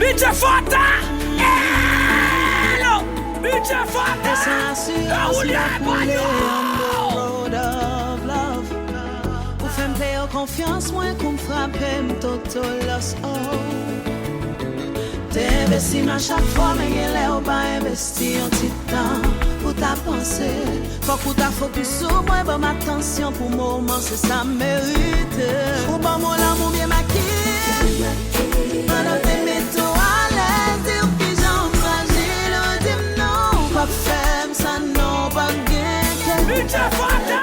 Bitch Fata! Hello! Bitch Fata! Road of love. Ou femme play confiance, moins qu'on frappe, m'toto lost t'es investi à chaque fois, mais il est au pas investi en petit temps pour ta pensée. Faut que ta focus sur moi, bon attention pour moment, c'est ça mérite. Ou bon mon amour bien maquillé, pendant tes métaux à l'aise, dire que j'en fragile, dis non, pas femme, ça non, pas bien. Bitch Fata!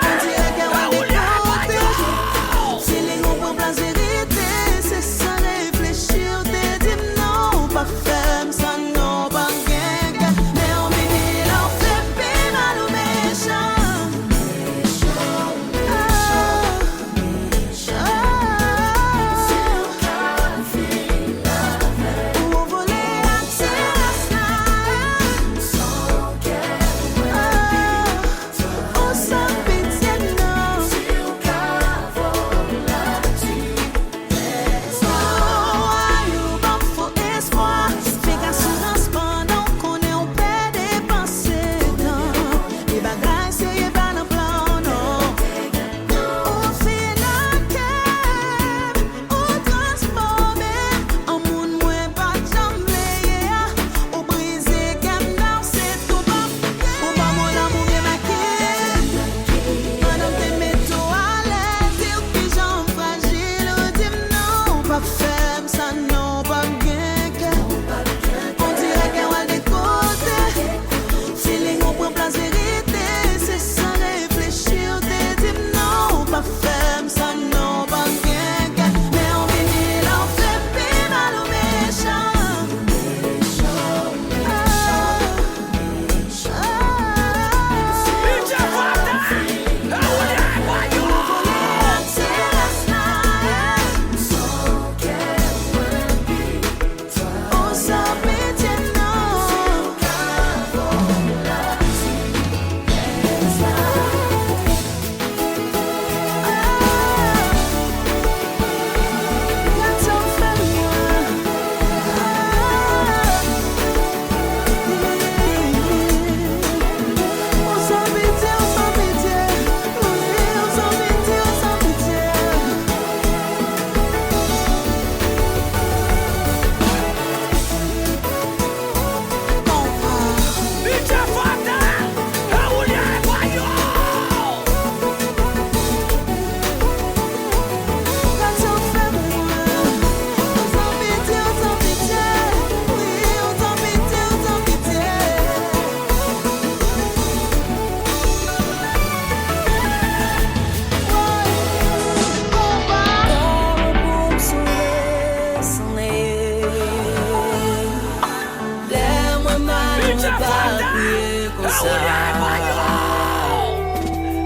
Femme, ça non pas gang, mais on vit là, on fait bien mal ou méchant. Ou voler accès à ça. On s'en pitié non.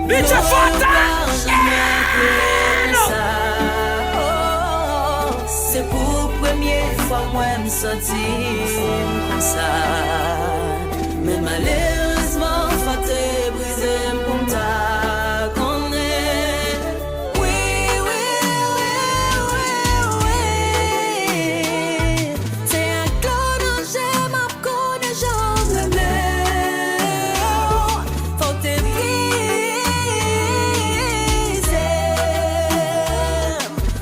Bitch Fata! C'est pour première fois moi me sentir comme ça. Mais malheureusement, faut te briser pour ta connaître. Oui, oui, oui, oui, oui. C'est un clone dont j'aime à connaître, j'en remets. Faut te briser.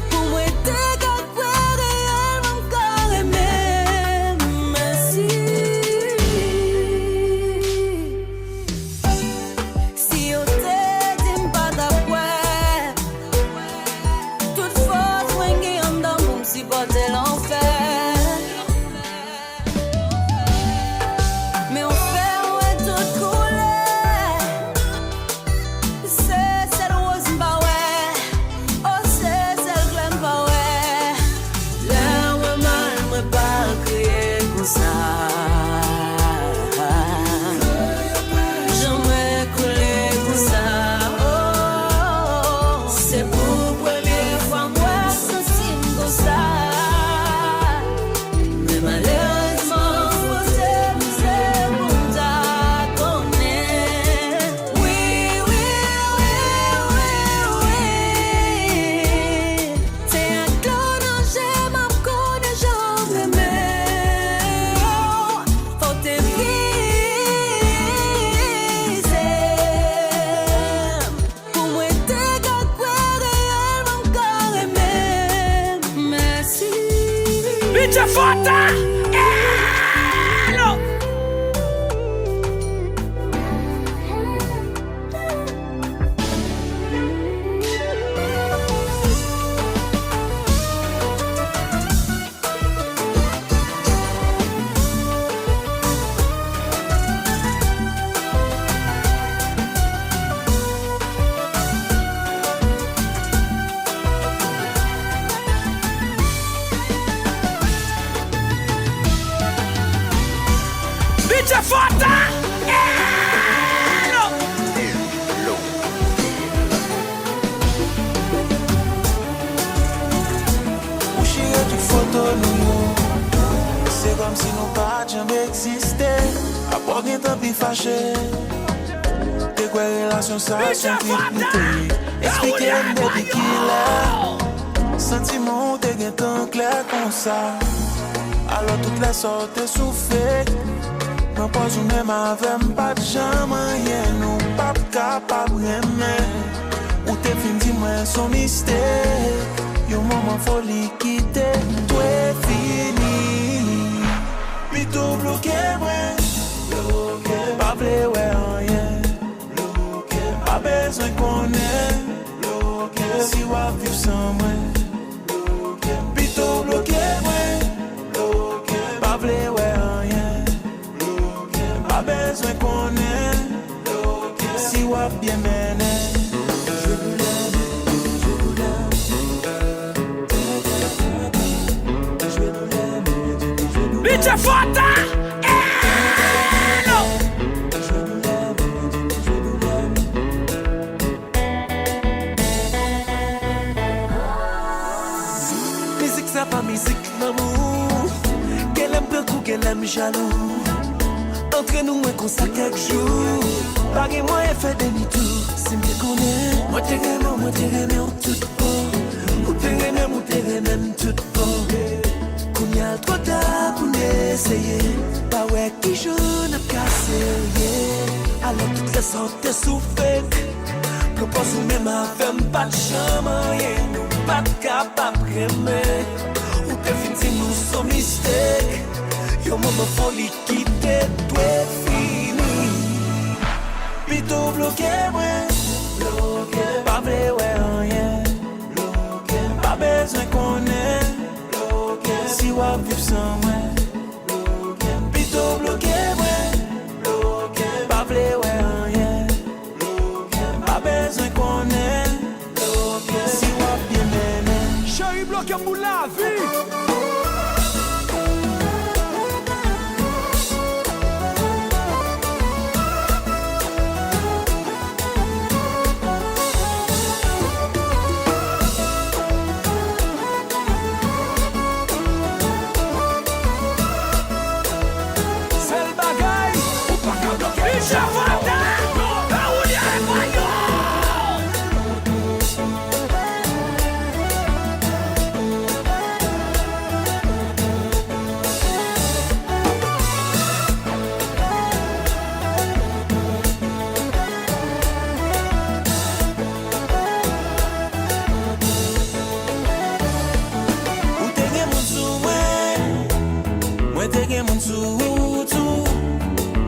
Pour moi, t'es qu'à quoi réellement encore aimer. Merci. Fanta. Hello. DJ Fanta. Hello. Ou chérie, tu photo nous. C'est comme si nous pas jamais existé. À part d'un temps plus fâché. T'es quoi relation ça, sans tripité. Expliquez-moi depuis qui là. Sentiment, t'es gain temps clair comme ça. Alors toutes les sortes souffrent. Mais pas ou même avec pas de jamais rien. Nous pas capable d'aimer. Ou t'es fin dis-moi son mystère. Yon moment folie quitter. Tout est fini. Plutôt bloqué moi. Pas blé ouais rien. Pas besoin qu'on ait. Si ou à vivre sans moi. Plutôt bloqué moi. Pas blé ouais rien. Pas besoin qu'on ait. Si ou à bien mener. DJ Fanta. Hello. Musique ça pas musique l'amour. Qu'elle aime beaucoup, qu'elle aime jaloux. Entre nous et qu'on ça quelques jours. Pas que moi et fait demi-tour. C'est mieux qu'on est. Moi t'es aimé en tout bon. Ou t'es aimé tout bon. Qu'on y a trop tard pour essayer. Pas ouais qui jaune a cassé. Alors toutes les sortes souffrent. Propose ou même avec pas de chambre. Nous pas capable d'aimer. Ou t'es fin si nous sommes mystères. Yo moment folie quitter. Tout est fini. Plutôt bloqué moi. Pas vrai ouais rien. Pas besoin qu'on ait. Si ou à vivre sans moi. Plutôt bloqué moi. Pas vrai ouais rien. Pas besoin qu'on ait. Si ou à bien mener. Chérie bloqué pour la vie. DJ Fanta.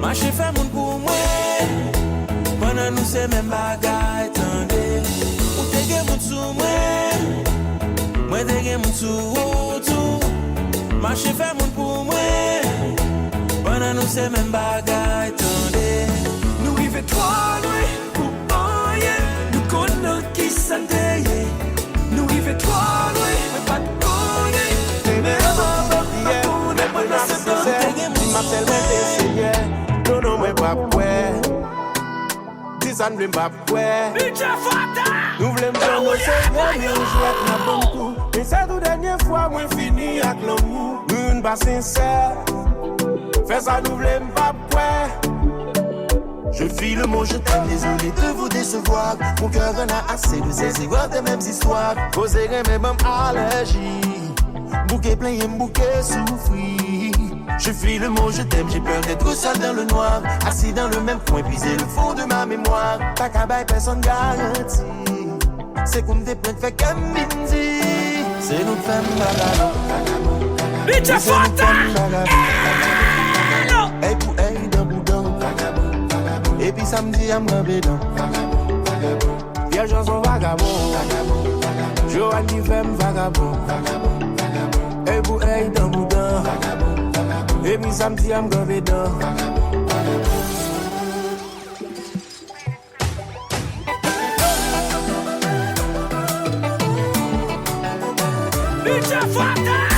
Marché fait moun pour moi. Pendant nous c'est même bagaille tendez. Ou te gen moun sou moi. Moi te gen moun sou tout. Marché fait moun pour moi. Pendant nous c'est même bagaille tendez. Nous rive trop loin pour rien. Nous connaissons qui ça t'aille. Nous rive trop loin mais pas de connaître. T'es même non, moi pas ouais. 10 ans de pas ouais. DJ Fanta. Nous voulons prendre nos seigneurs, mais on joue avec la bonne coup. Mais c'est la dernière fois, moi fini avec l'amour. Nous pas sincère. Fais ça, nous voulons pas ouais. Je fuis le mot, je t'aime, désolé de vous décevoir. Mon cœur en a assez de ces égouts des mêmes histoires. Causer mes mêmes allergies. Bouquet plein et bouquet souffrir. Je fuis le mot, je t'aime, j'ai peur d'être seul dans le noir. Assis dans le même coin, puiser le fond de ma mémoire. Pas qu'à bail, personne garantie. C'est comme des plaintes fait comme midi. C'est notre femme, DJ Fanta. Hey pour hey dans boudin. Et puis samedi à me bédon. Vierge sont vagabond. Joanie femme vagabond. Hey pour hey dans boudin. Et puis samedi à me bédon. DJ Fanta.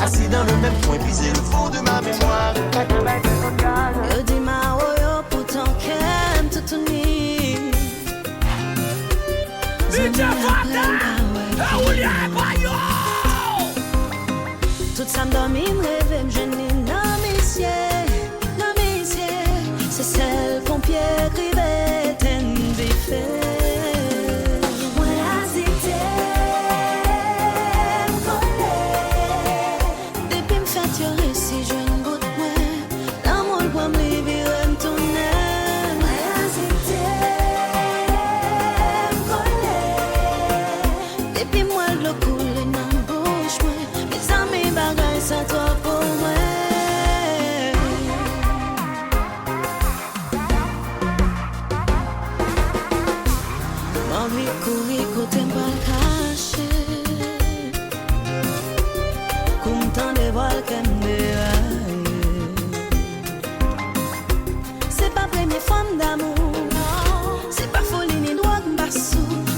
Assis dans le même coin, puiser le fond de ma mémoire. Je dis ma oyo pour ton cœur tout uni. Tout ça me donne une rêve, je n'ai non missier. C'est celle qu'on pierre rivette et défait.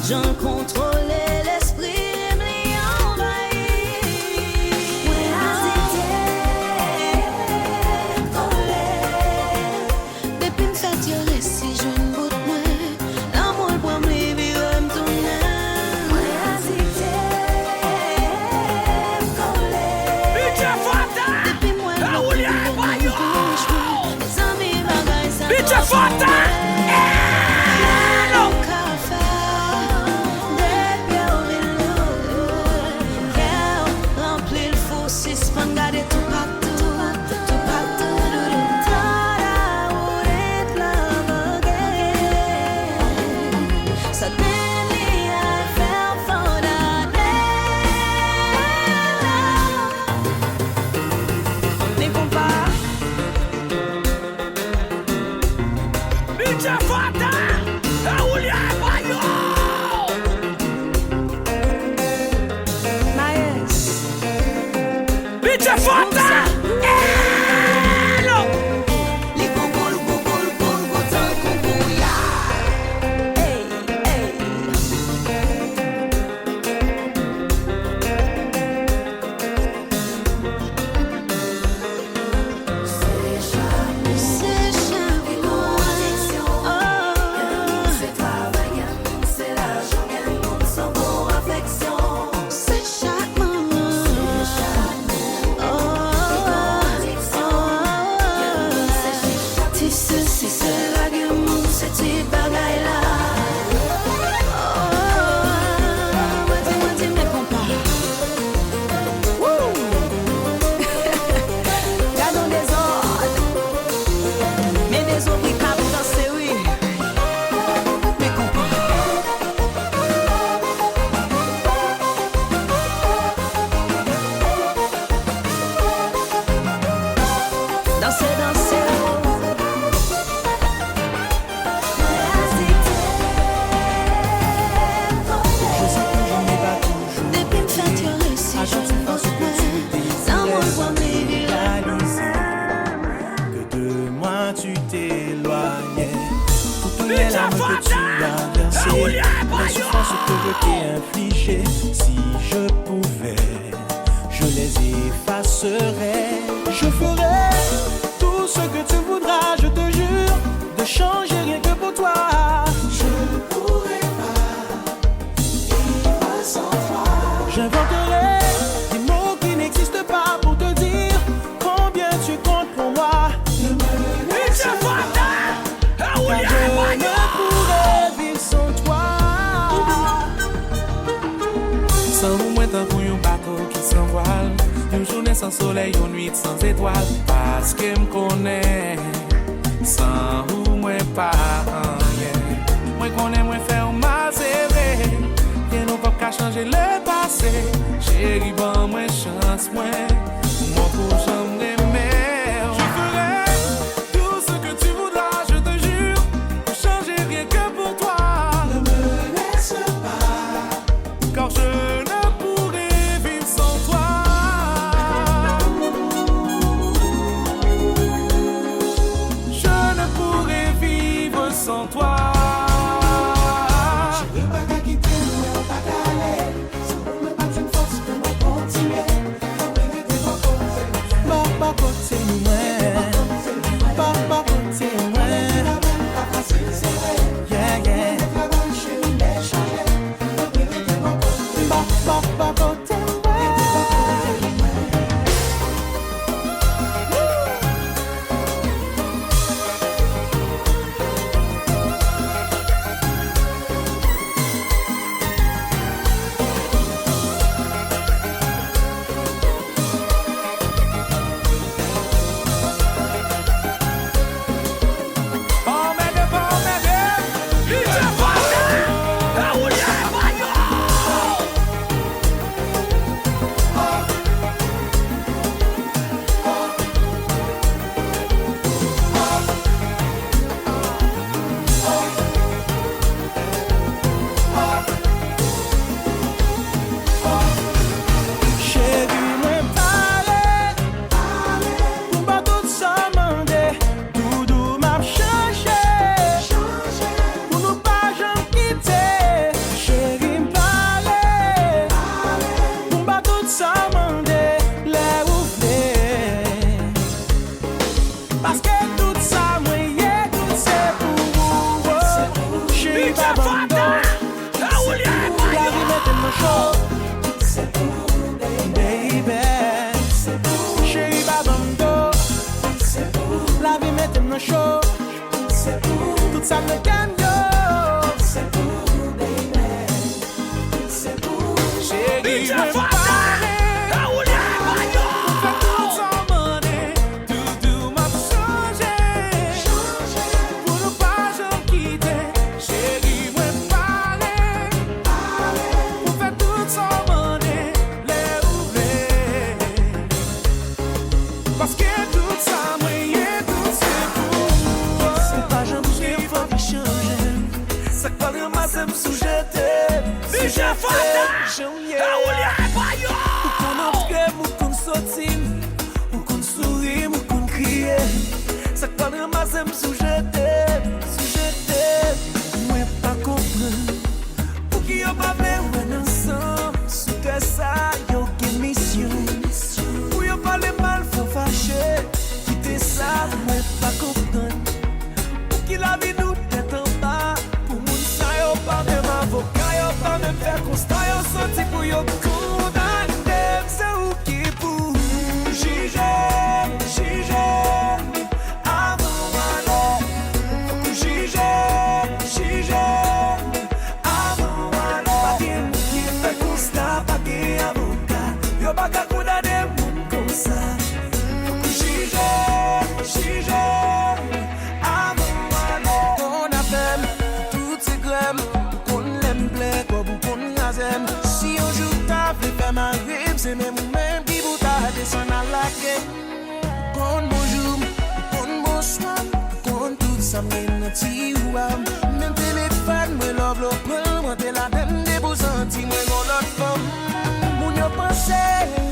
J'en contrôlais l'esprit, me envahi. Ouais, depuis me fait tirer si je ne goûte moins. L'amour pour me vivre me tourner. Ouais, depuis moi, le bouche, mes amis bagaille ça. les souffrances que je t'ai infligées, si je pouvais, je les effacerais. Je ferais tout ce que tu voudras, je te jure, de changer rien que pour toi. Je ne pourrais pas vivre sans toi. J'inventerai des mots qui n'existent pas pour te dire combien tu comptes pour moi. Ne me laisse pas, car je ne pourrais vivre sans toi. Sans vous, moi, tant pour un bateau qui s'envole, une journée sans soleil, une nuit sans étoiles. Parce que me connaît, sans vous, moi, pas rien. Moi, connais, moi, faire ma série. Bien, nous pas changer le passé. Chérie, bon, moi, chance, moi, pour jamais aimer. Je ferai tout ce que tu voudras, je te jure, pour changer rien que pour toi. Ne me laisse pas, car je ne pourrai vivre sans toi. Je ne pourrai vivre sans toi. Même téléphone, moi love l'autre, moi t'es la même des beaux sentiments, moi l'autre femme. Moun yo pense,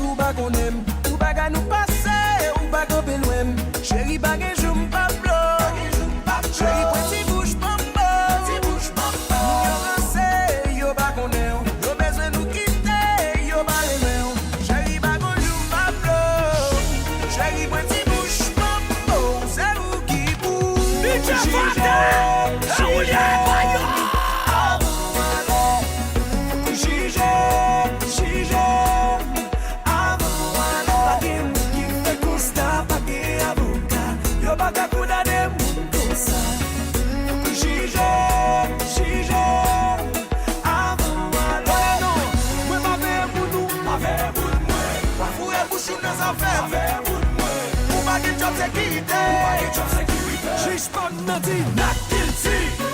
ou ba qu'on aime, ou ba ga nous passer, ou ba qu'on peut loin. Chérie bagay jou m'pa blow, chérie petit bouge pambo, moun yo pense, chou dans affaire ou pas de job sécurité juge pas n'a dit not guilty.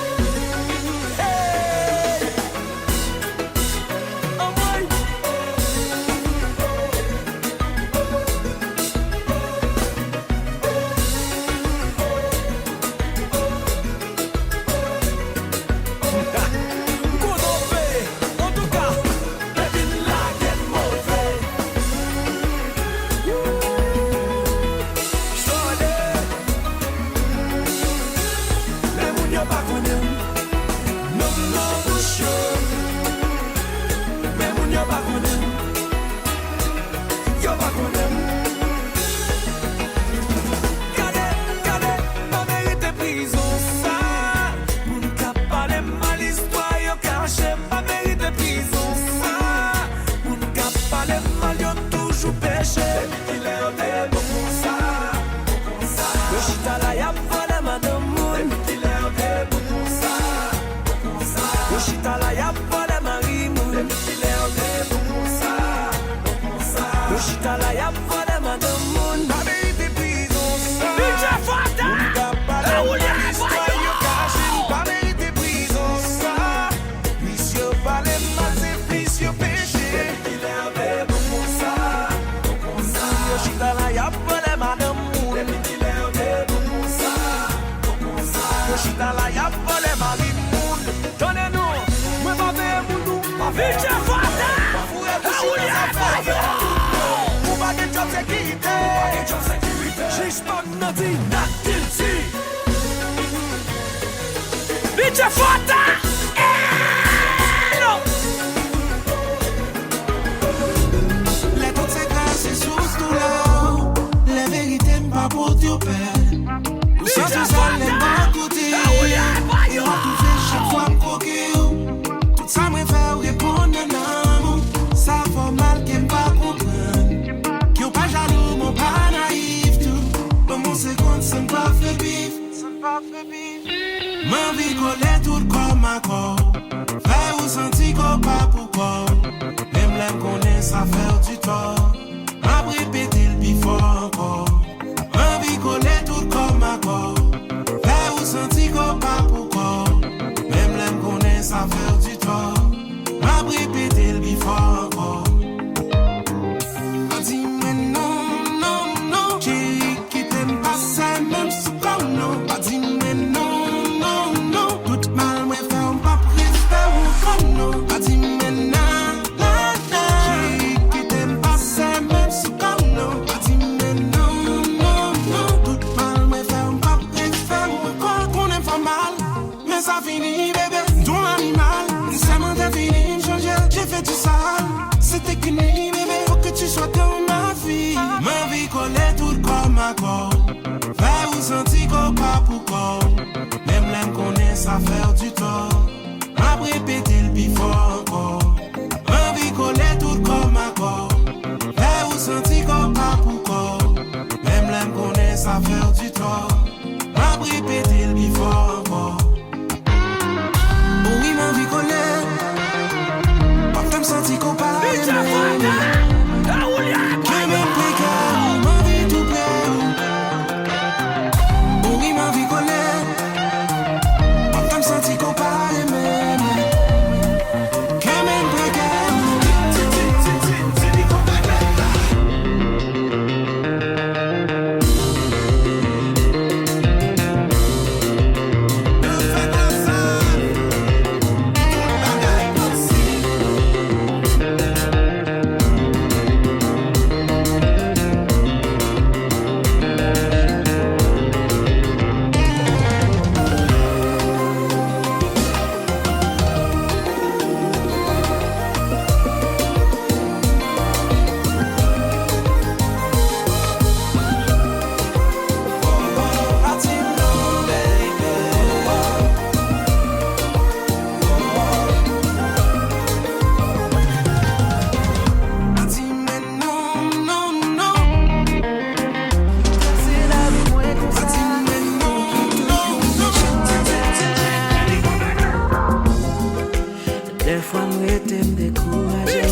Des fois, me décourager.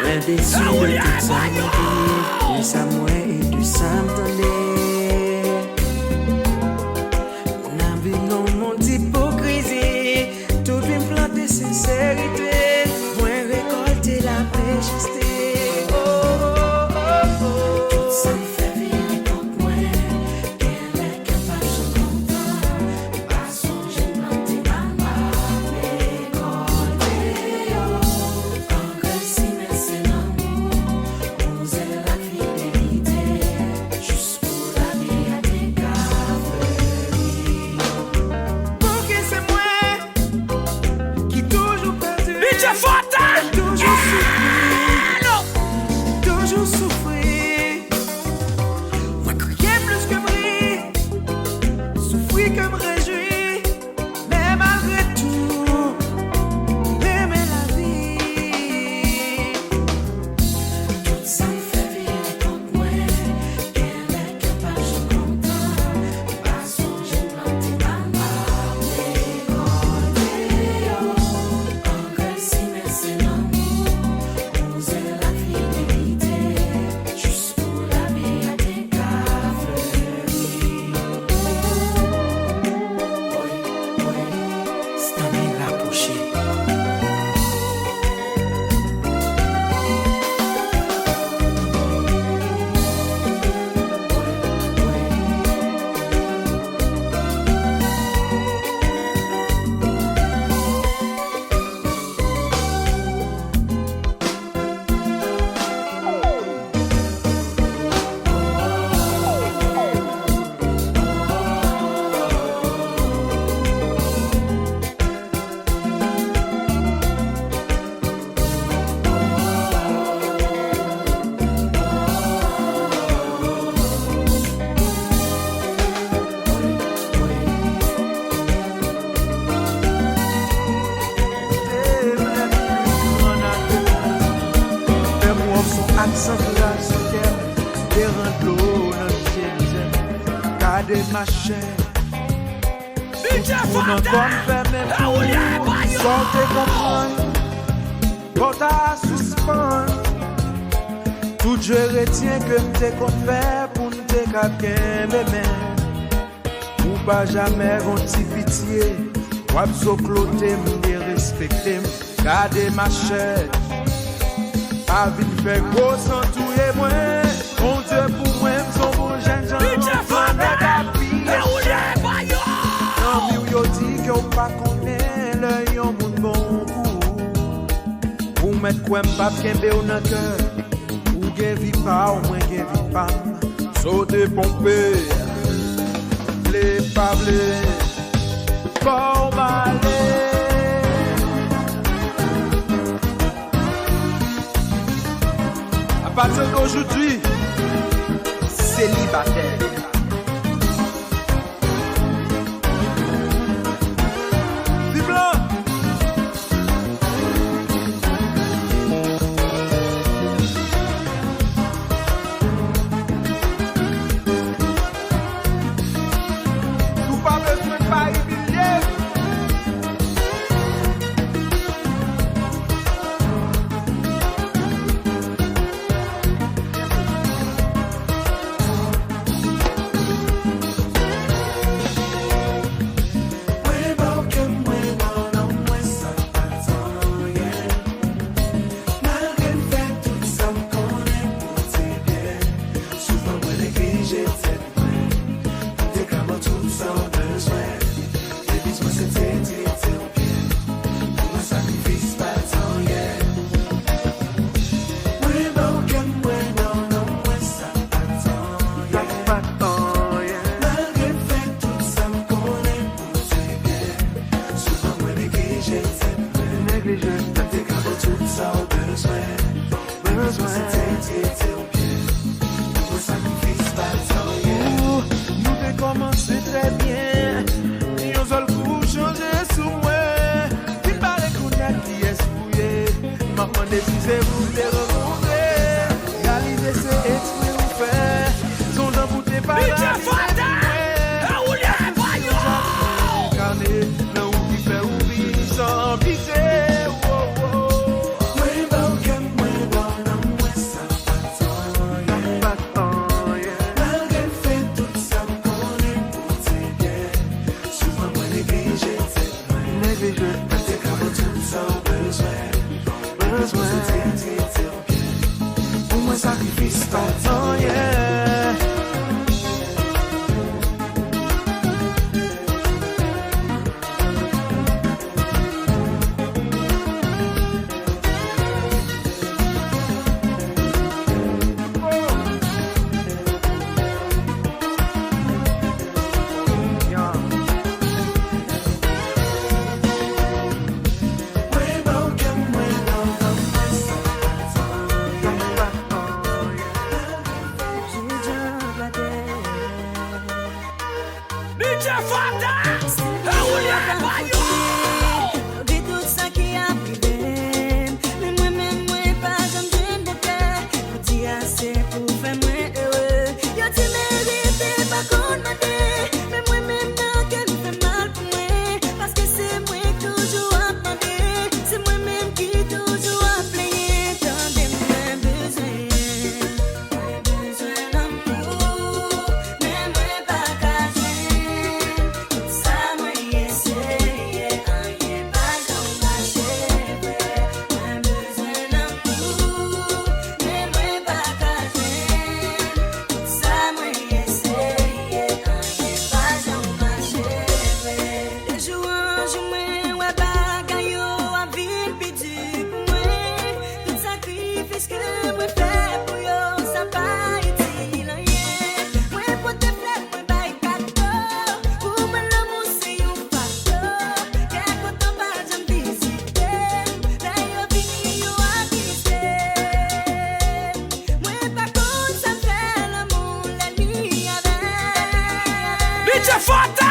Les déçus de tout ça me Depuis ça moi et du ça m'tendait. On a vu non mon hypocrisie. Tout vient planter sincérité. Moi récolter la méchanceté. Ma chair, pour ne pas me faire mes coups, sans te comprendre, quand t'as suspendre, tout je retiens que m'te qu'on fait pour m'te quelqu'un m'aimer, ou pas jamais gonti pitié, ou abso cloté m'de respecter, garder ma chair, pas vite faire gros sans tout et moins, mon Dieu pour moi m'son bon jeune gens, yo dit que ou pas connaît le yon moun bon coup. Ou mettre quoi m'pas kembe ou nan cœur. Ou gen vi pas ou moins gen vi pas. Sauter pomper. Les pablés. Pour m'aller. À partir d'aujourd'hui, célibataire. Besoin, c'est tes pieds. Pour sacrifice, pas le temps. Oublie tout ça qui a privé. Mais moi-même, moi, pas jamais jeune de cœur. Vous dis assez pour faire moi heureux. Yo, tu mérites pas qu'on m'a dit. Mais moi-même, non, qu'elle me fait mal pour moi. Parce que c'est moi qui toujours à demander. C'est moi-même qui toujours à plaigner. Tendez-moi besoin. Besoin d'amour. Mais moi, pas qu'à joindre. Tout ça, moi, essayer. Rien pas comme ma chèvre. Moi, besoin d'amour. Mais moi, pas qu'à joindre. Tout ça, moi, essayer. Rien pas comme ma chèvre. De jour en jour, moi, ouais, bagaille à ville perdue pour moi. Tout sacrifice que moi fais pour yo, ça pas utile rien. Moi, pour te faire, moi, bail cadeau. Pour moi, l'amour, c'est un facteur. Qu'est-ce que t'en pas jamais visiter? Là, yo, vini, yo, à quitter. Moi, pas contre, ça fait l'amour, la nuit avec. Bitch, Fanta!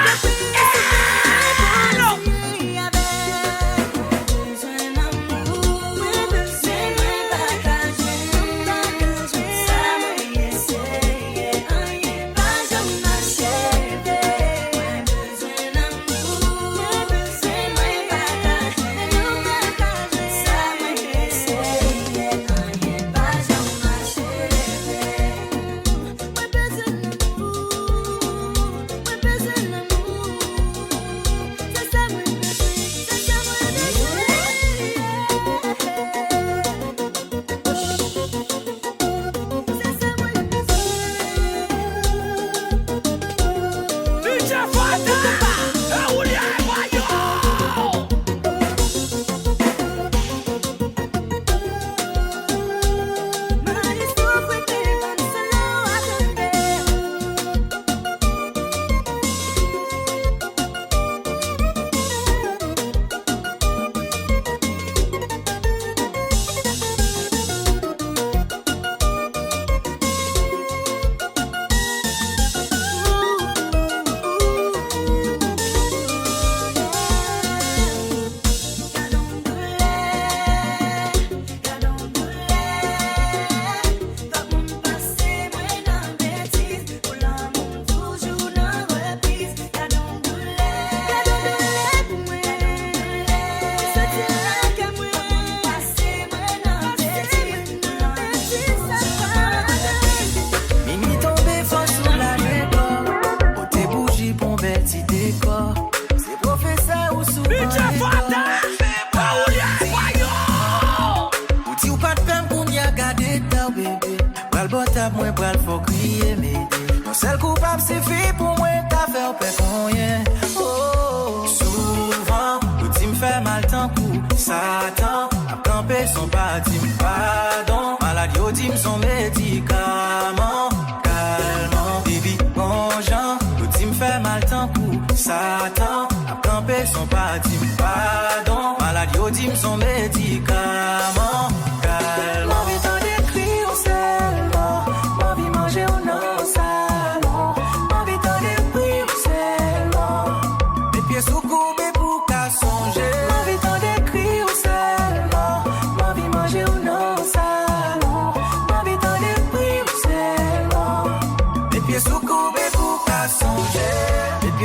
Moi, bral faut crier, m'aider. Mon seul coupable, c'est fait pour moi, t'as fait au père rien. Oh, souvent, l'outil me fait mal tant coup. Satan, a campé son parti, pardon. Maladie, au dit son médicament. Calmant, baby, bon genre. L'outil me fait mal tant coup. Satan, a campé son parti, pardon. Maladie, au dit son médicament. Calmant.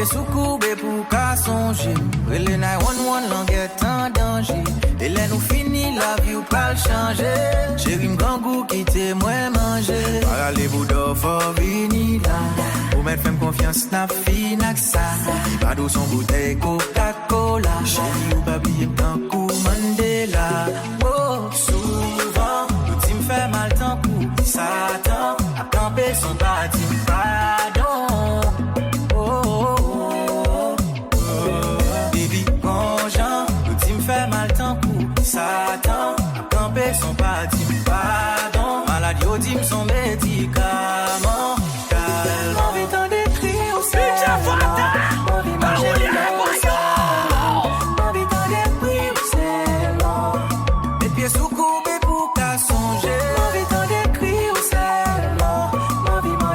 Soukoube pour qu'à songer. Les 911 languette en danger. Et là nous fini la vie ou pas le changer. J'ai une grand goût qui t'est moins manger. Parlez-vous d'or for vini là. Pour mettre femme confiance n'a fini que ça. Pas d'eau son bouteille Coca-Cola. Chérie ou babi d'un coup Mandela. Oh, souvent, l'outil me fait mal tant coup. Satan a campé son bâti. Pardon. Fait mal tant coup, Satan a campé son parti, pardon. Maladie au dim son médicament. Calme, envie d'en décrire au salon. Envie manger au salon. Envie d'en décrire au salon. Les pieds sous courbés pour qu'à songer. Envie d'en décrire au salon. Envie manger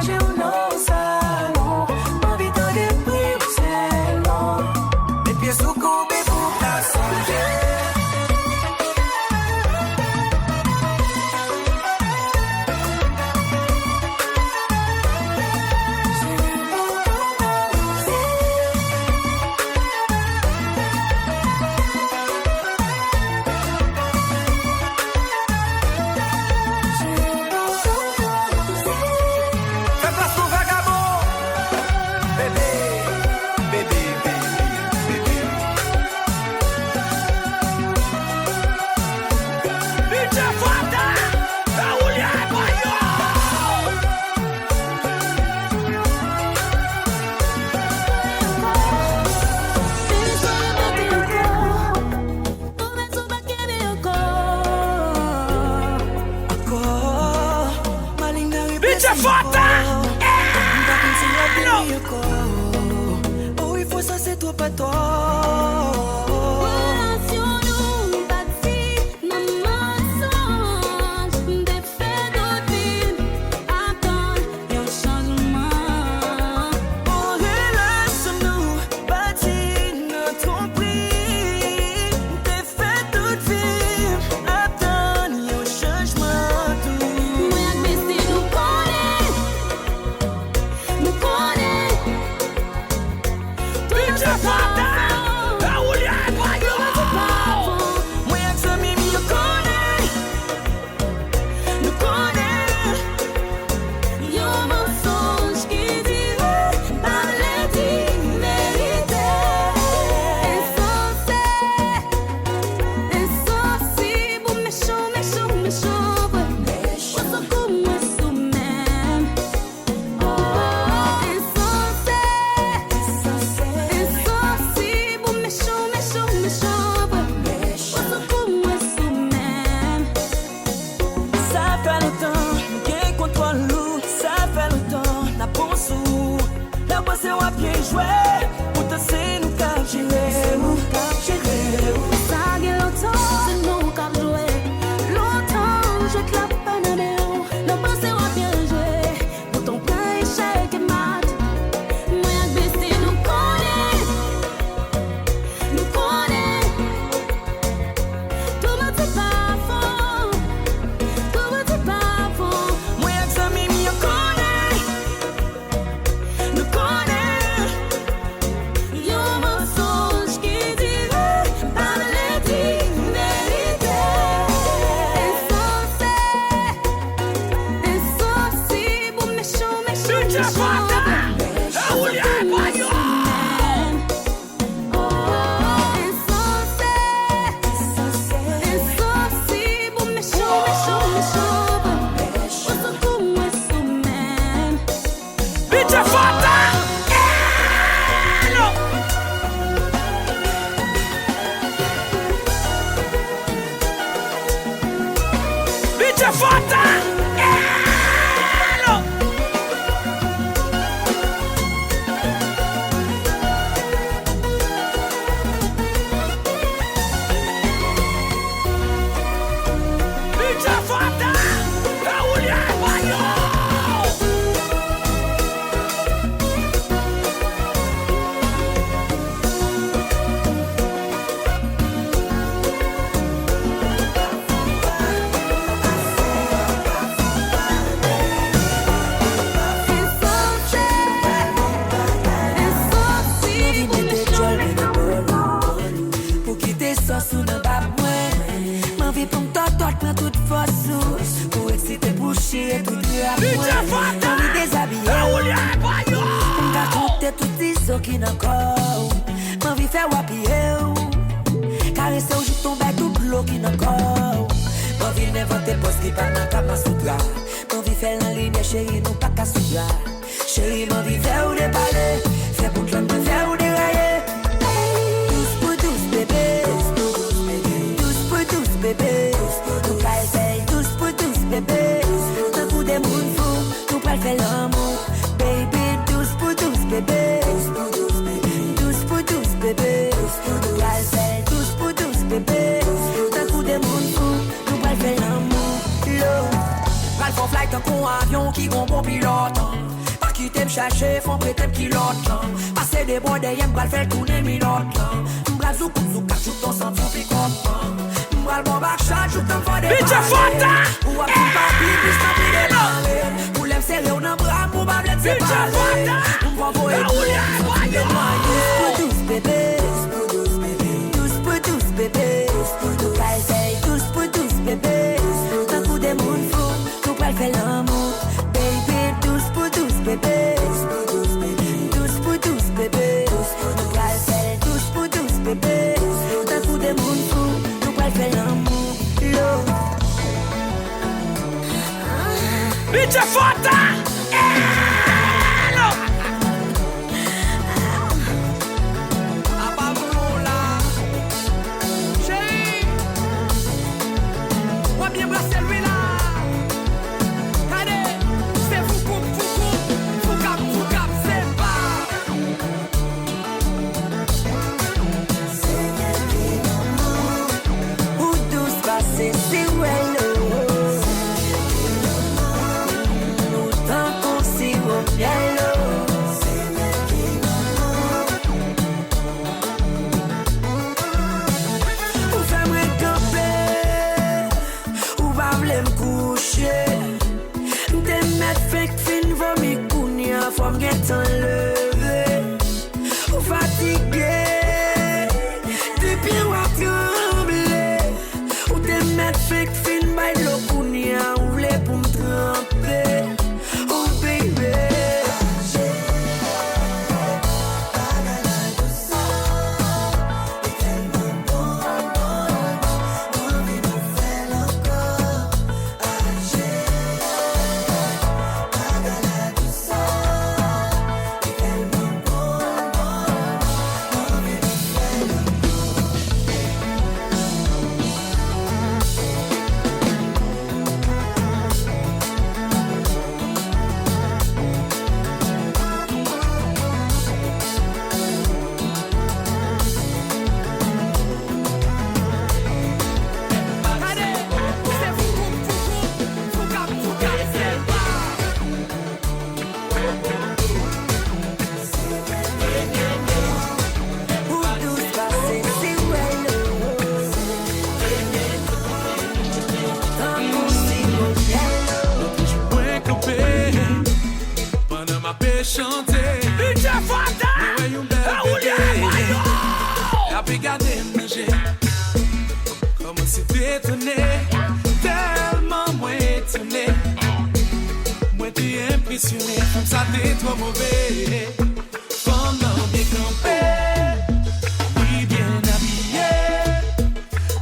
Oh, il faut ça, c'est toi, pas toi. Bien brasser lui là. Allez, c'est vous. fois m'gen t'en lever. Ou fatigué, depuis ou a tremblé. Ou te met fake fin by l'okounia. Ou vle pou m'tremper. Oh baby. Chanter, ouais, yon bel bébé. La brigade manger, comme si t'étonné, tellement moins étonné. Moi t'es impressionné, comme ça t'es trop mauvais. Pendant bien campé, oui bien habillé,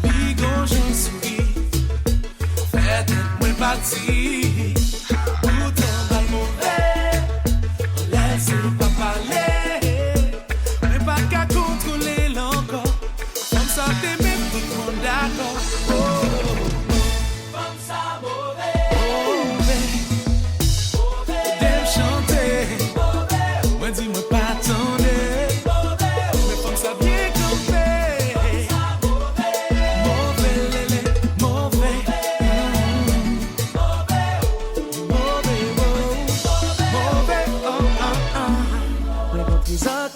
oui gon j'en souris, faites moins parti. C'est pas parler, mais pas qu'à contrôler l'encore. Comme ça, t'es même tout le monde d'accord. Comme ça, mauvais, t'aimes chanter, moi dis-moi pas attendre. Mais comme ça, bien campé, mauvais,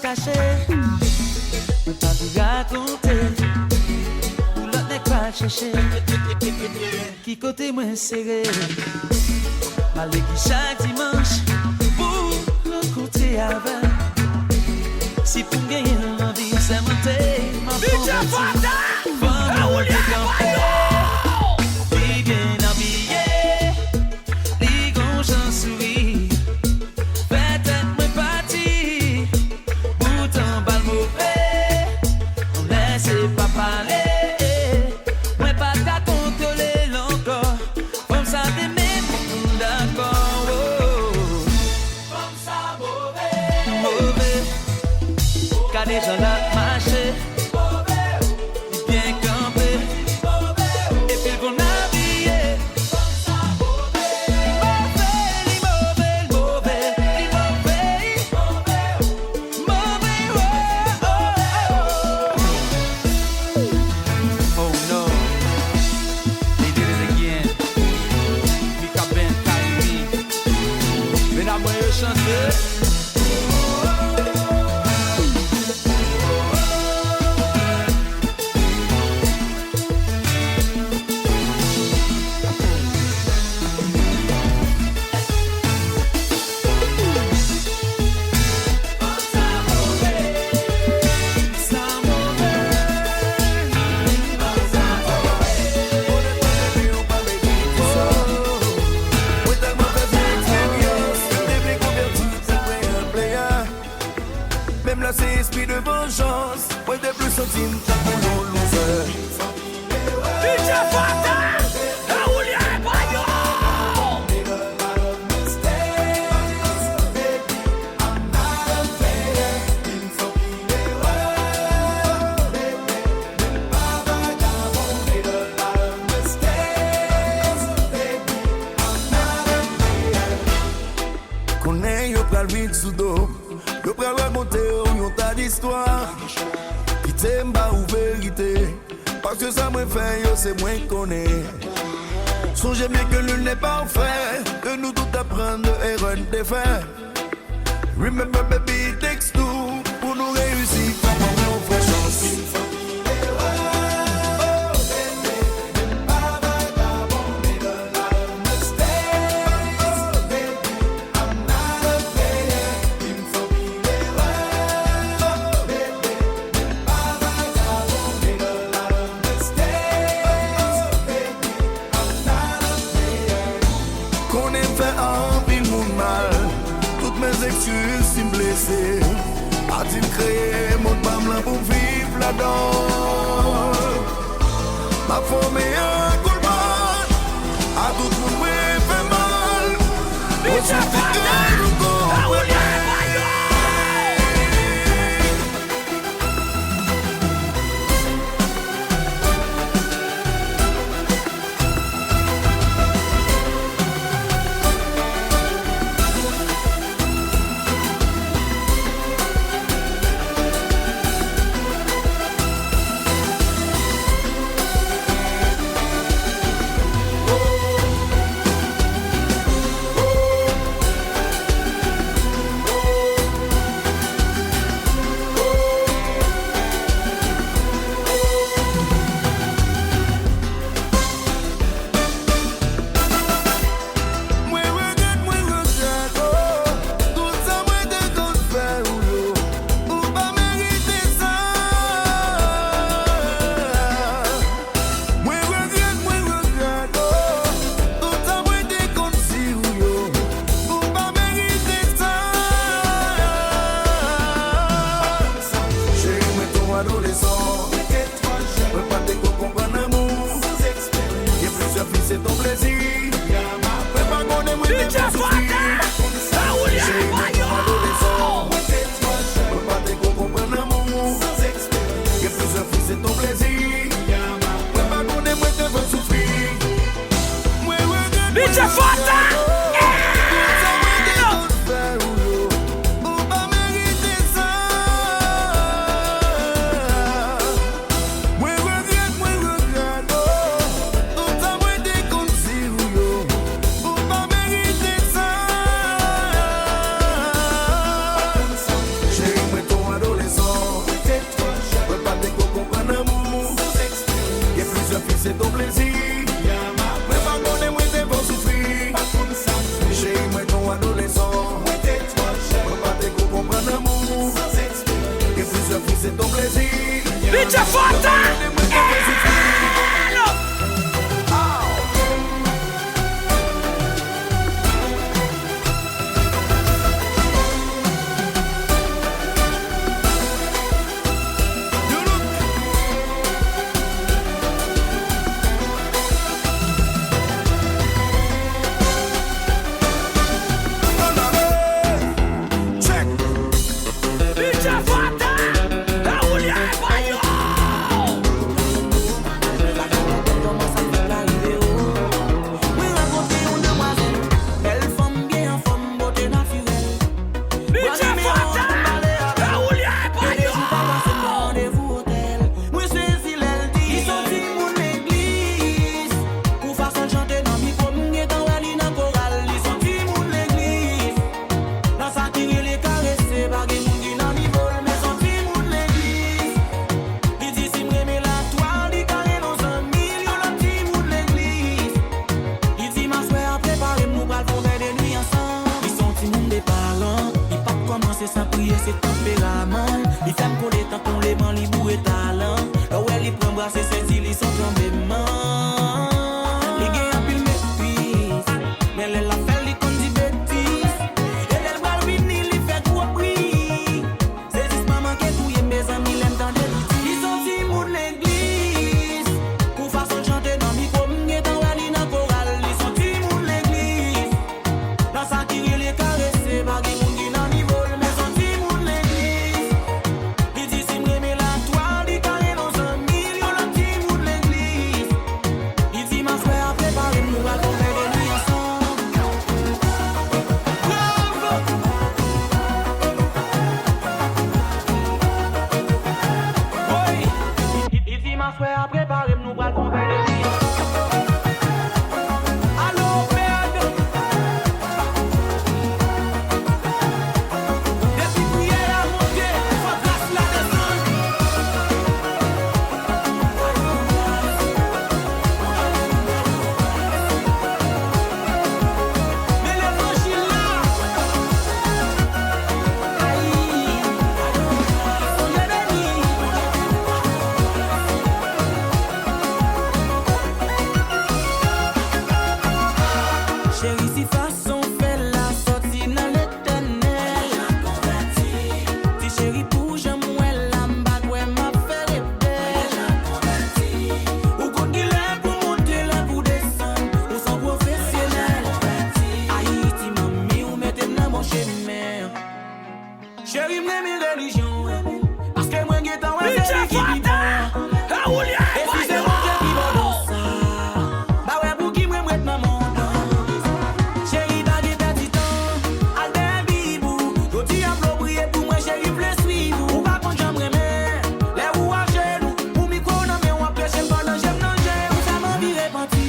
caché, mais pas tout raconter. Ou l'autre n'est pas chercher. Qui côté moins serré, malgré qui chaque dimanche, pour l'autre côté avant. Si pour gagner l'envie, c'est monter, ma pauvre. Li bien habillé, li gon j'en souris. Peut-être moi parti. Pas parler, moi pas qu'à contrôler l'encore. Comme ça t'es même d'accord. Comme ça mauvais, car les gens là marché, bien campé, et puis qu'on a habillé. Comme ça C'est esprit de vengeance. Moi de plus centime t'as pour nos losers. DJ Fata, Raoulia Bayo. Connais yo pral vite sous dos. Yo pral raconter yon tas d'histoire. Qui t'aime pas ou vérité. Parce que ça m'a fait yo c'est moins connaît. Songez bien que l'une n'est pas parfait. Que nous tout apprendre et run des faits. Remember baby it takes two. Pour nous réussir, comment on fait chance. tu si blessé. A-t-il créé mon bam là pour vivre là-dedans? Ma femme est un goulman, à tout le monde fait mal. On se fait que nous comprenons. Chérie, m'aime religion. Parce que moi, j'ai tant ouais, c'est qui vit bon. Et si c'est mon Dieu qui va dans ça, bah ouais, pour qui moi, maman. Chérie, t'as dit petit temps, al débibou. Toi, tu as prié pour moi, chérie, blesse suivre. Ou pas quand j'aimerais, les roues à genoux. Pour m'y connaître, mais on va pêcher pendant j'aime manger. Ou ça m'a viré parti.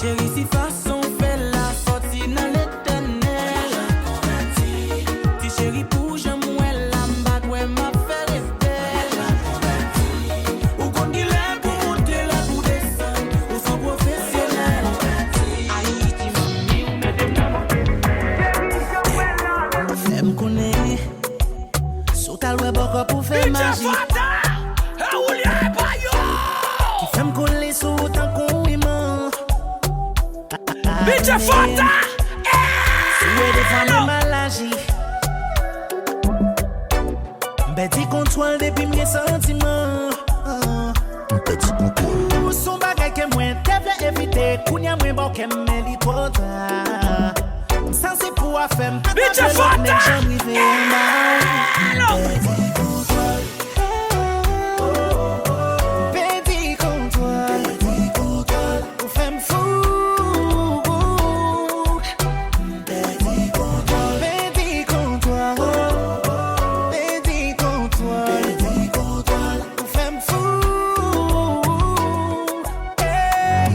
Chérie, si façon fait la sortie dans l'éternel. Si chérie, pour j'aime, ouais, la m'bat, ouais, m'a fait rester. Ou qu'on dit l'air pour monter la pour descendre. Ou sans professionnel. Haïti, mamie, ou mettez Femme connaît, sous ta loi beaucoup pour faire magie. Femme connaît sous ta couillement. Bitch Fata! Souhait des femmes malagie. Petit contrôle depuis mes sentiments. Petit contrôle. Son bagay que moi devais éviter. Kounya moi bon que me li trop tard. Ça c'est pour faire. Bitch Fata! Petit contrôle. Pour faire me fou. Petit contrôle. Pour faire me fou.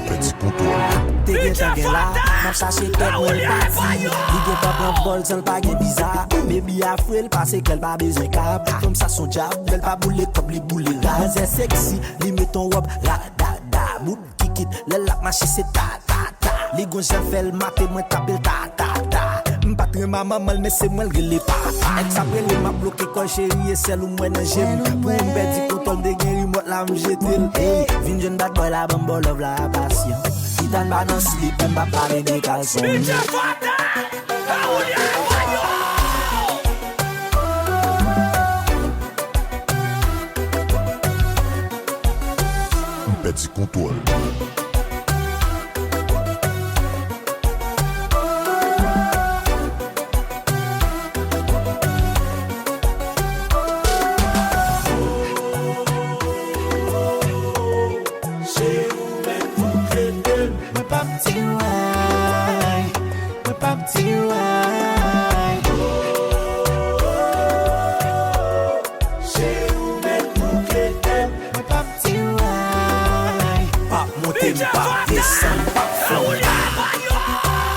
Petit contrôle. T'es bien là, m'a cherché tête moi parti. Ligue pas prendre bol sans pas gain bizarre. Baby a foué parce qu'elle pas besoin câble. Comme ça son job, elle pas bouler comme les boulets là. C'est sexy, li met ton robe là da da. Mood kikit, le lap marché c'est ta ta ta. Les gonzes fait le matin moi taper ta ta ta. M'pas très maman mal mais c'est moi le les papa. Ex après les m'a bloqué quand chérie et celle où moi nan j'aime. Pour me perdre contrôle de gain remote là me jeter. Vin jeune bad boy la bambo love la passion. Dan ba nan slip, en ba pale de kalson. Bitch Fata! Petit contrôle.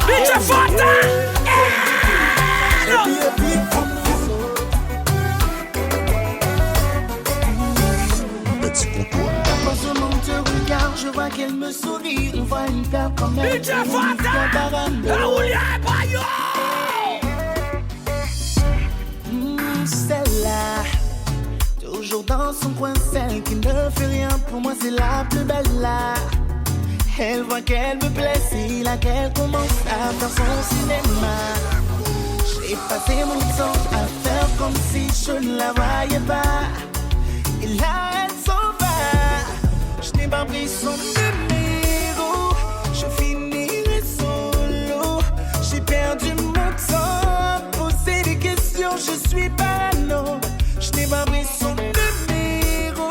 Bitch Fata! Petit contrôle. Quand ce monde te regarde, je vois qu'elle me sourit. On voit une perte quand même. Bitch Fata! Celle-là, toujours dans son coin, celle qui ne fait rien. Pour moi, c'est la plus belle là. Elle voit qu'elle me plaît, c'est là qu'elle commence à faire son cinéma. J'ai passé mon temps à faire comme si je ne la voyais pas. Et là, elle s'en va. Je n'ai pas pris son numéro. Je finirai solo. J'ai perdu mon temps à poser des questions. Je suis parano. Je n'ai pas pris son numéro.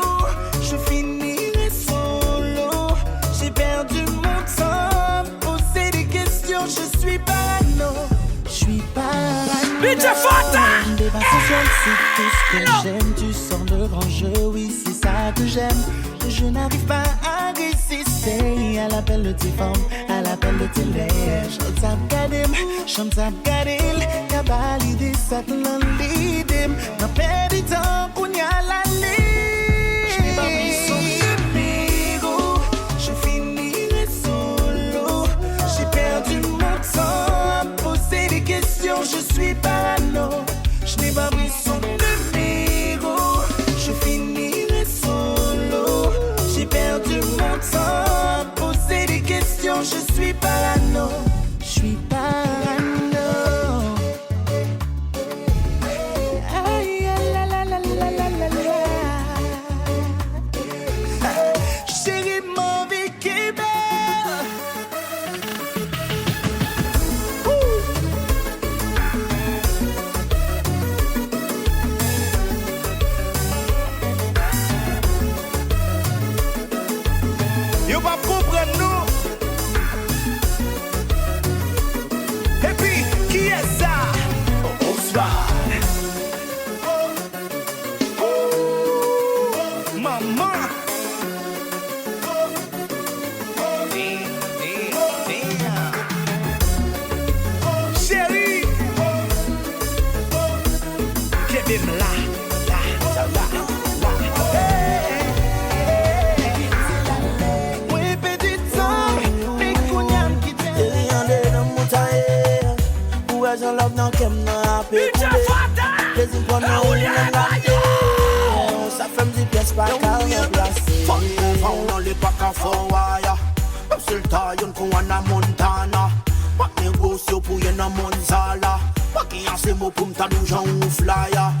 Je finirai solo. J'ai perdu mon temps à poser des questions. Je suis parano. Je suis parano. Bitch Fata! C'est tout ce que j'aime. Tu sors de grand jeu, oui, c'est ça que j'aime. Je n'arrive pas à résister à l'appel de tes formes, à l'appel de tes lèvres. Je t'aime garder, cabalidé, ça te l'enlidem. N'a pas du temps qu'on y a la ligne. Je n'ai pas pris son numéro, je finirai solo. J'ai perdu mon temps à poser des questions, je suis parano. Je n'ai pas pris son numéro, je finirai solo. J'ai perdu mon temps à poser des questions, je suis parano. Je suis parano. Aïe, la la la la la la la. Chérie, mon vie qui est belle. Baby, me la, ça va, la. Oui, petit sang, mais qu'on y a qui t'aime. Chérie, on est dans mon taille. Où est-ce qu'on love dans qu'elle n'a pas coulé? Les impronnants, on l'a gardé. Ça fait me dire pièce par car on place. On les pas qu'à forward. Même si le taille, on qu'on a montana. Pas de négocier pour y en a monzala. Pas qu'il y a ces mots pour m't'adou j'en ou flyer.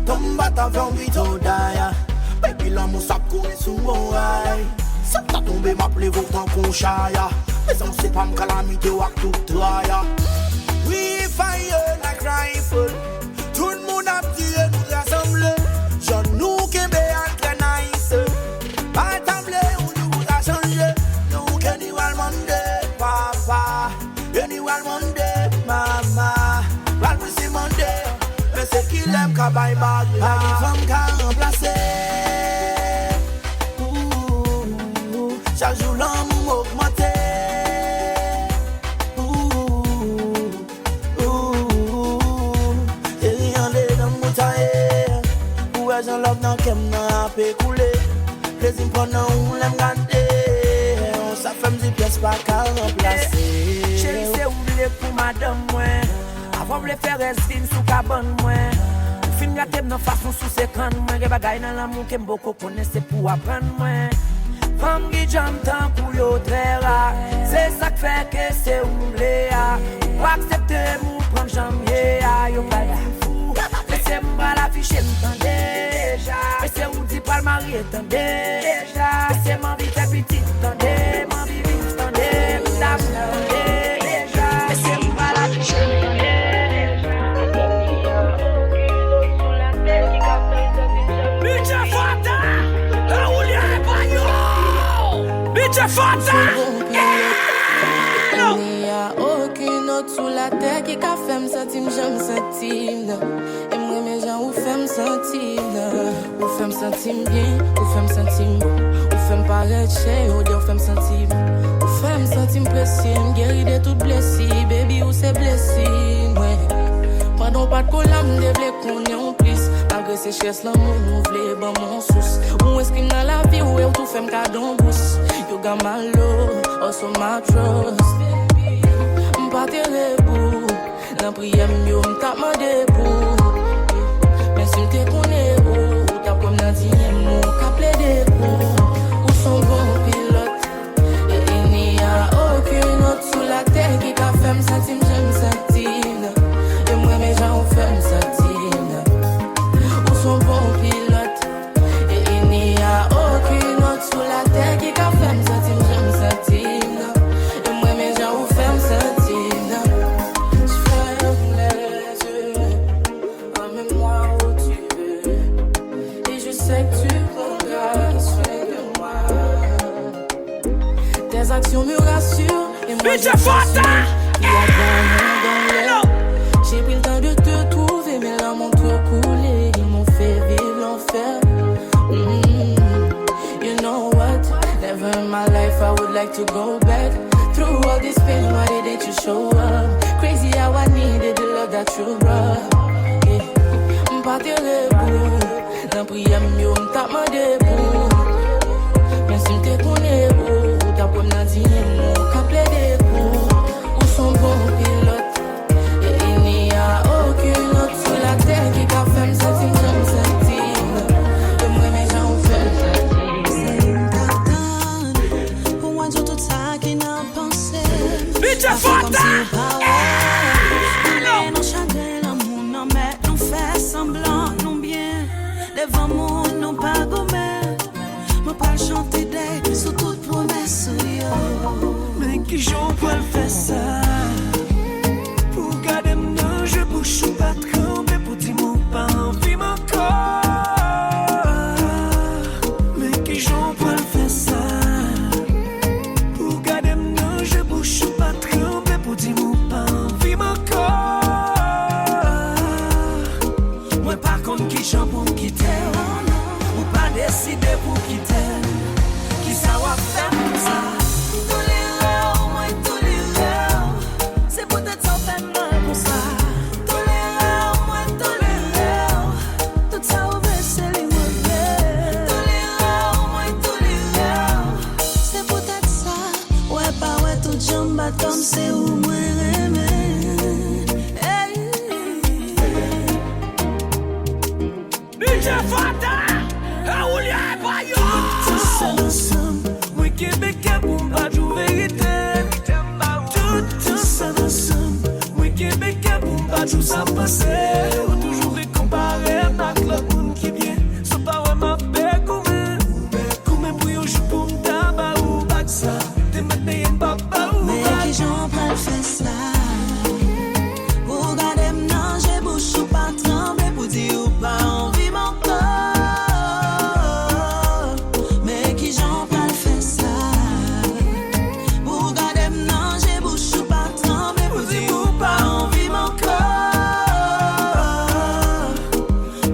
Tombe à ta vie, vite au d'ailleurs. Baby, l'amour ça coule sous mon rail. Si t'as tombé, m'appelez vos temps qu'on chaille. Mais on sait pas m'calamité ou à tout traya. We fire like rifle. Tout le monde a dit nous rassembler. J'en nous qui est très nice. Pas table ou nous a changé. Nous qui nous allons demander papa. Nous allons demander maman. Ral pour s'y demander. Mais c'est qu'il aime qu'à bye bye. Pas de femme qu'à remplacer. Chaque jour l'amour augmente. J'en love dans qu'elle n'a pas coulé. Les impronnants, on l'aime garder. Ça fait me dire pièce pas qu'à remplacer. Chérie, c'est oublié pour madame, moi. Avant, je faire restine sous cabane, moi. Ou fin gâter de façon sous ses crânes, moi. Les bagailles dans l'amour que beaucoup connaissent pour apprendre, moi. Femme qui j'entends pour yo très rare. C'est ça qui fait que c'est oublié. Ou accepter, ou prendre janvier. Yo pas fou. Laissez-moi l'afficher, m'tendez. Mais c'est où dit pas le mari, attendez. Mais c'est ma vie, t'es petite, attendez. Ma vie, vite, attendez. M'tap, attendez. Mais c'est où pas l'afficher, m'tendez. Bitch, fata! La oulia est bagno! Bitch, fata! Il n'y a aucune autre sous la terre qui a fait me sentir, j'aime sentir. Et moi, mes gens, où fait me sentir. Où fait me sentir bien, où fait me sentir bon. Où fait me paraître chez, où fait me sentir bon. Où fait me sentir précis, me guérir de toutes blessures. Baby, où c'est blessé, ouais. Pendant pas de colère, me déblé qu'on est en plus. Malgré ces chaises, l'amour, nous voulons bon mon sous. Où est-ce qu'il dans la vie, où est tout fait me cadeau en bouche. You got my love, also my trust. M'pas terrible, la prière mieux m'tap ma debout. Mais si m'te connais où, t'as comme n'a dit mon cap plaidé pour. Où sont bons pilotes, et il n'y a aucune autre sous la terre qui t'a fait me sentir, j'aime sentir. Et moi mes gens fait me sentir. Où sont bons pilotes, et il n'y a aucune autre sous la terre qui t'a fait me sentir, j'aime sentir. Et moi mes gens fait me sentir. Tes actions me rassurent et moi je suis j'ai pris le temps de te trouver, mes larmes ont trop coulé. Ils m'ont fait vivre l'enfer. You know what? Never in my life I would like to go back. Through all this pain, why didn't you show up? Crazy how I needed the love that you brought. Yeah. M'pas terrible, la prière mieux m'tap ma debout. Mais si m'te connais où, t'as comme n'a dit mon cap plaidé pour. Où sont bons pilotes, et il n'y a aucune autre sur la terre qui t'a fait me sentir, j'aime sentir. Et moi mes gens fait c'est important pour moi tout ça qui n'a pensé. Bitch, fata! Mais non chagrin l'amour non mais non fait semblant non bien. Devant moi non pas gommé. Moi pas chanter des sous toute promesse yo. Mais qui j'en peux le faire ça? Pour garder mon je bouge pas tremper pour dire mon pas envie mon corps. Mais qui j'en peux le faire ça? Pour garder mon je bouge pas tremper pour dire mon pas envie mon corps. Moi par contre qui j'en pour me quitter ou pas décider pour quitter. Qui ça va faire comme ça? Tous les rêves, moi tous les rêves. DJ Fata, tout seul ensemble, moi Québécois pour m'badou vérité. Tout seul ensemble, moi Québécois pour m'badou ça passé. Ou toujours récomparé avec le monde qui bien. So pas vraiment comme pour yo jou pour m'taba ou bak ça. Te mette yen papa ou mais qui j'en prends fait ça. Pour garder m'nan j'ai bouche ou pas trembler pour dire ou pas envie mon corps. Mais qui j'en prends fait ça. Pour garder m'nan j'ai bouche ou pas trembler pour dire ou pas envie mon corps.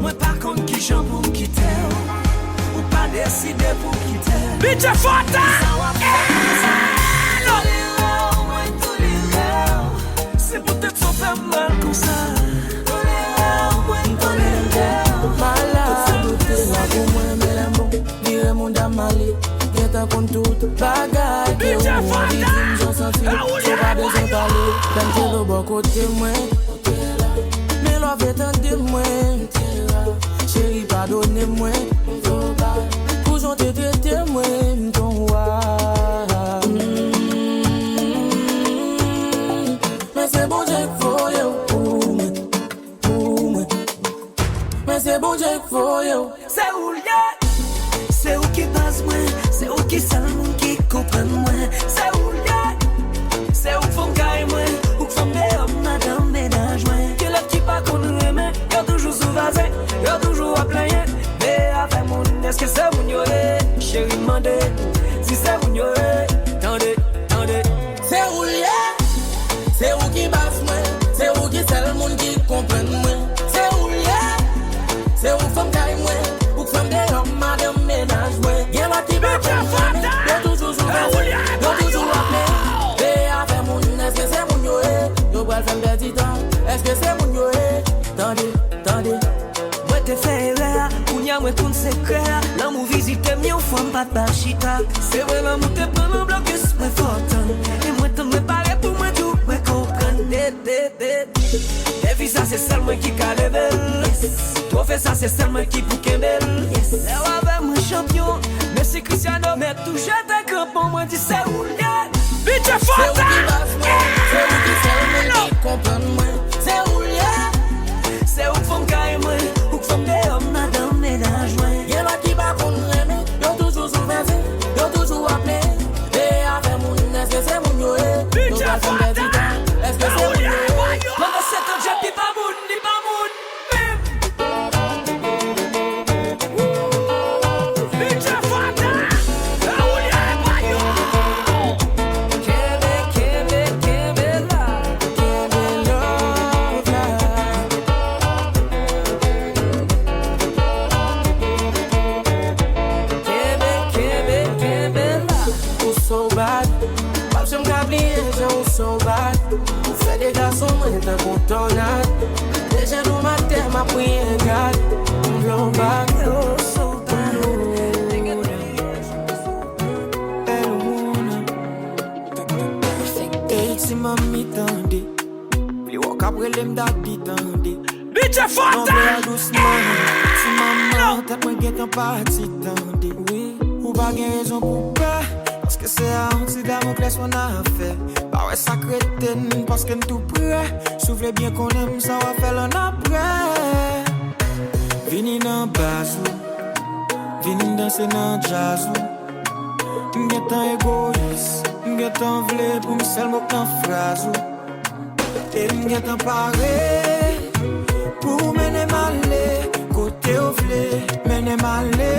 Moi par contre qui j'en pour m'quitter ou pas décider pour quitter. DJ Fata! C'est peut-être son faire mal comme ça. Malade, t'es là pour moi, mais l'amour, dire mon dame allé. Viens contre toute bagaille. Que au moins, dis j'en senti. J'ai pas besoin de parler. Même t'es le bon côté, moi. Mais l'on fait tenter, moi. Chérie, pardonnez-moi. Toujours te traiter, moi. Ton roi. Mais c'est bon, j'ai for you. Mais c'est bon, j'ai for you. C'est où lié? C'est où qui passe moi? C'est où qui seul monde qui comprend moi? C'est où lié? C'est où font caille moi? Où font des hommes, madame, ménage moi? Que l'autre qui pas qu'on nous aime, y'a toujours sous vasin, y'a toujours à plaigner. Mais avec mon, est-ce que c'est mon yoré? Chérie, demandez si c'est mon yoré. Tendez. C'est où lié? C'est où qui passe moi? C'est où qui seul monde qui comprend moi? C'est où lié? C'est où femme caille moi? Où femme des hommes, madame, ménage moi? Y'a la qui pas qu'on nous aime, y'a toujours sous vasin, y'a toujours à plaigner. Mais avec mon, est-ce que c'est mon yoré? Yo bral femme petit temps, est-ce que c'est mon yoré? Tendez. Moi te fait erreur, kounya moi tout secret. L'amour visite mieux fois m'pas de chita. C'est vrai l'amour te prend en bloc que c'est fortin. Et moi te me parler pour moi tout, moi comprendre. Des ça c'est celle moi qui calme belle. Toi fais ça c'est celle moi qui pour qu'elle belle. Là avec moi champion, mais c'est Cristiano mais tout jette un camp pour moi dit c'est où lié. Bitch C'est où qui passe moi? C'est où qui seul monde qui comprend moi? C'est où lié? C'est où font caille moi? Où font des hommes, madame, ménage moi? Y'a la qui pas qu'on nous aime, y'a toujours sous vasin, y'a toujours à plaindre. Et avec mon, est-ce que c'est mon yoré? Nous pas femme petit temps, est-ce que c'est mon yoré? Moi de 7 ans j'ai pas moun, ni pas moun. Bitch Fata, où y'a pas yo? Kebe la, love la. Kebe la. Ou so bad, pas j'aime qu'oublier, j'en so bad. Ou fait des garçons, moi t'es contonade. Déjà dans ma tête, ma prière garde. Blow back, oh so bad. Hey, si mami tande, pli wak apre lem dadi tande. Bitch Fata. Non vle a doucement, si maman tête mwen gen tan parti tande. Oui, ou pa gen raison pou pe, paske se a anti Damocles mon affaire. Ba wè sa kreten, paske n tout prêt. Souvle bien qu'on aime ça, va faire l'an après. Vini nan bazou, vini danser nan jazzou. M'get tan égoïste, m'get tan vle pou m'sel mok nan frazou. Et m'get tan pare, pou mene male, kote ou vle, mene male.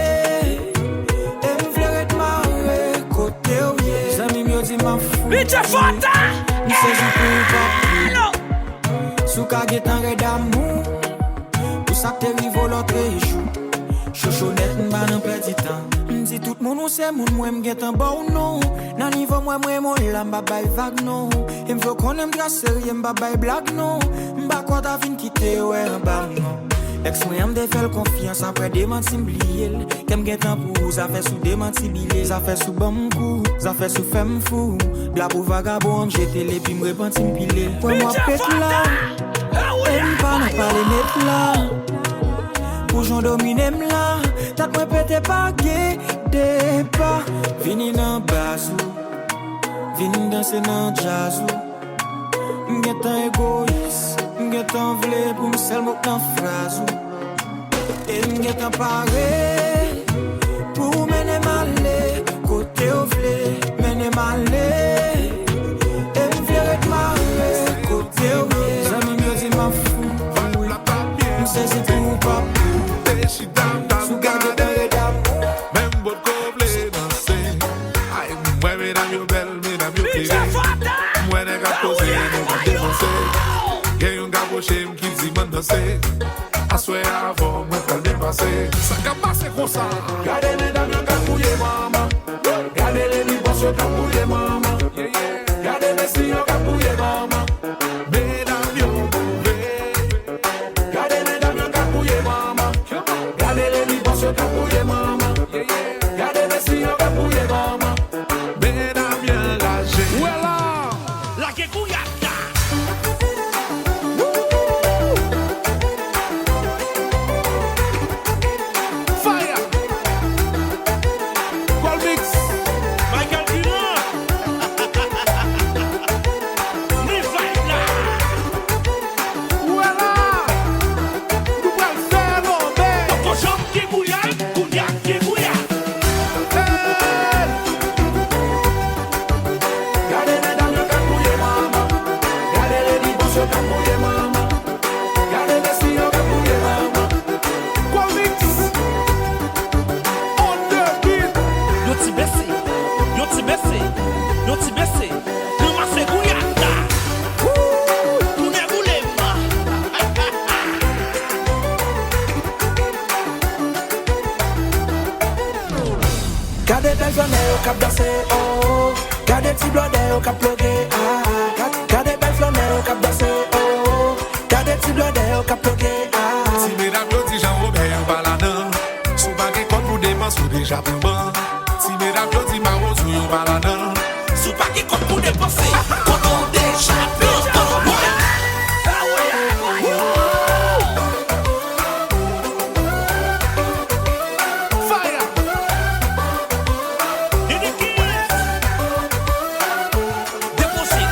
Et m'vle ret mare, kote ou ye. Zami m'yo di ma fou, Bitch Fata. m'se jou pou papi. Sou ka get tan red amou, pou sa te rivo l'autre jou. Chouchounet m'ba nan pedi tan. M'di tout moun ou se moun mwen m'get an ba ou non. Nan niveau mwen mon la m'ba bay vague non. Et m'vle konen m'dra sérieux m'ba bay blague non. M'ba kwa ta vin kite ouais an ba non. Ex mwen m'de fel confiance après démenti m'bliye. Kem get an pou, ça fait sous démenti bilé. Ça fait sous bon coup, ça fait sous femme fou. Bla pou vagabond j'étais les puis m'repenti m'pile. Pour moi pète là, et m'pa nan parler net là. Pour Passion domine m'la, t'as moi pété pas guédé pas. Vini nan bazou, vini danser nan jazzou. M'getan égoïste, m'getan vle pour m'sel mot nan phrase. Et m'getan paré pour mener malé, côté au vle, mener malé. Et m'vle maré, côté au vle. Jamais mieux dit m'en fou, m'sais c'est tout pas. She down, down, down, même votre couplet danser. Moi, mesdames, yo belle, mesdames, yo pire. Moi, n'est qu'à poser, n'est qu'à défoncer. Y'a un gars poché qui dit m'en danser. À souhait avant, moi, t'as dépassé. Ça qu'a passé comme ça. Gardez mesdames, yo qu'a fouillé maman. Gardez les libres, yo qu'a fouillé maman. Gardez les filles, yo qu'a fouillé maman. Mesdames, yo mauvais. Gardez mesdames, yo qu'a fouillé maman. Gardez les libres, yo qu'a fouillé maman. Gardez les filles, yo qu'a fouillé maman. Mesdames, yo lâché. Voilà. La que cuyata. Fire. Gold mix. Michael Durand. Ni vaina. Voilà. Nous pouvons faire l'obé. Ton jambe qui bouilla, qui bouilla. Gardez mesdames, yo qu'a fouillé maman. Gardez les libres, yo qu'a fouillé maman. Gardez les filles, yo qu'a fouillé maman. Gold mix. On the beat. Yo ti baissé, yo ti baissé, yo ti baissé. Yo masse cuyata. Tout n'est boulé ma. Gardez belle flanelle au cap danser, oh. Gardez petit blondet au cap ploguer, ah. Gardez belle flanelle au cap danser, oh. Gardez petit blondet au cap ploguer, ah. Si mesdames yo di Jean-Robert baladan, sou pa gen compte pour dépense ou déjà pour ban. Si mesdames yo di Maro sou yo baladan, Sou pa ki kop pou depanse. Kon on deja peur ton moi. fire. Déposé.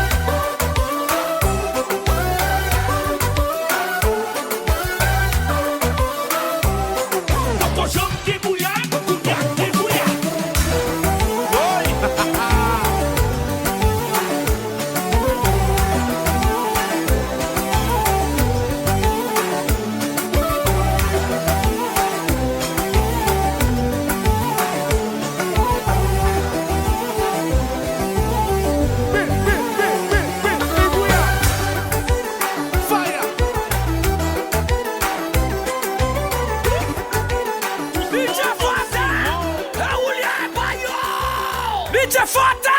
Ton jambe qui bouilla, qui bouilla. Fire. DJ Fata! Raul Bayo! DJ Fata!